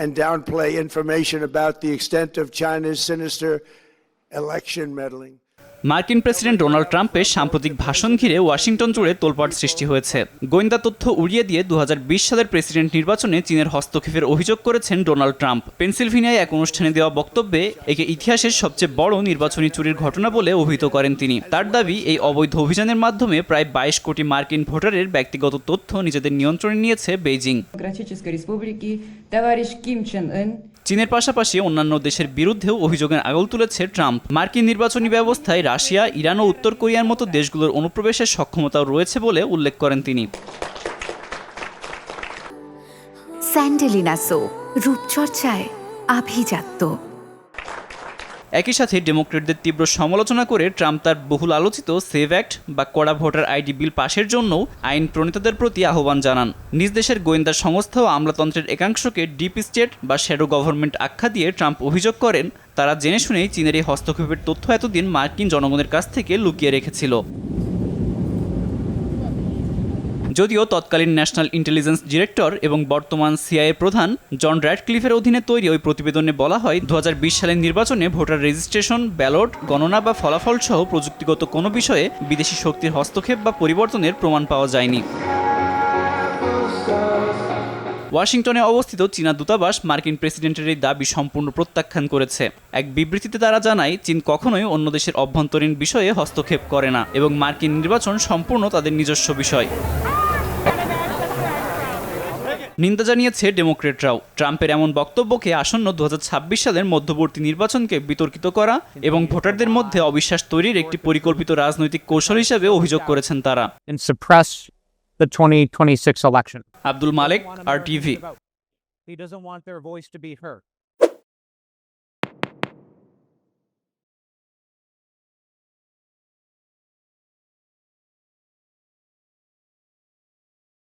and downplay information about the extent of China's sinister election meddling. মার্কিন president Donald ট্রাম্পের সাম্প্রতিক ভাষণ ঘিরে ওয়াশিংটন জুড়ে তোলপাড় সৃষ্টি হয়েছে। গোয়েন্দা তথ্য উড়িয়ে দিয়ে 2020 সালের প্রেসিডেন্ট নির্বাচনে চীনের হস্তক্ষেপের অভিযোগ করেছেন ডোনাল্ড ট্রাম্প। পেনসিলভেনিয়ায় এক অনুষ্ঠানে দেওয়া বক্তব্যে একে ইতিহাসের সবচেয়ে বড় নির্বাচনী চুরির ঘটনা বলে অভিহিত করেন তিনি। তার দাবি, এই অবৈধ অভিযানের মাধ্যমে প্রায় 22 কোটি মার্কিন ভোটারের ব্যক্তিগত তথ্য নিজেদের নিয়ন্ত্রণে নিয়েছে বেইজিং। চীনের পাশাপাশি অন্যান্য দেশের বিরুদ্ধেও অভিযোগের আগল তুলেছে ট্রাম্প। মার্কিন নির্বাচনী ব্যবস্থায় রাশিয়া, ইরান ও উত্তর কোরিয়ার মতো দেশগুলোর অনুপ্রবেশের সক্ষমতাও রয়েছে বলে উল্লেখ করেন তিনি। স্যান্ডেলিনা সো, রূপচর্চায় আভিজাত্য। একই সাথে ডেমোক্রেটদের তীব্র সমালোচনা করে ট্রাম্প তার বহুল আলোচিত সেভ অ্যাক্ট বা কড়া ভোটার আইডি বিল পাশের জন্য আইন প্রণেতাদের প্রতি আহ্বান জানান। নিজ দেশের গোয়েন্দা সংস্থা ও আমলাতন্ত্রের একাংশকে ডিপ স্টেট বা শ্যাডো গভর্নমেন্ট আখ্যা দিয়ে ট্রাম্প অভিযোগ করেন, তারা জেনে শুনেই চীনের এই হস্তক্ষেপের তথ্য এতদিন মার্কিন জনগণের কাছ থেকে লুকিয়ে রেখেছিল। যদিও তৎকালীন ন্যাশনাল ইন্টেলিজেন্স ডিরেক্টর এবং বর্তমান সিআইএ প্রধান জন র্যাডক্লিফের অধীনে তৈরি ওই প্রতিবেদনে বলা হয়, 2020 সালের নির্বাচনে ভোটার রেজিস্ট্রেশন, ব্যালট গণনা বা ফলাফল সহ প্রযুক্তিগত কোনো বিষয়ে বিদেশি শক্তির হস্তক্ষেপ বা পরিবর্তনের প্রমাণ পাওয়া যায়নি। ওয়াশিংটনে অবস্থিত চীনা দূতাবাস মার্কিন প্রেসিডেন্টের এই দাবি সম্পূর্ণ প্রত্যাখ্যান করেছে। এক বিবৃতিতে তারা জানায়, চীন কখনোই অন্য দেশের অভ্যন্তরীণ বিষয়ে হস্তক্ষেপ করে না এবং মার্কিন নির্বাচন সম্পূর্ণ তাদের নিজস্ব বিষয়। নিন্দা জানিয়েছে ডেমোক্রেটরাও। ট্রাম্পের এমন বক্তব্যকে আসন্ন 2026 সালের মধ্যবর্তী নির্বাচনকে বিতর্কিত করা এবং ভোটারদের মধ্যে অবিশ্বাস তৈরির একটি পরিকল্পিত রাজনৈতিক কৌশল হিসেবে অভিযোগ করেছেন তারা। The 2026 election. Abdul Malek, RTV। He doesn't want their voice to be heard.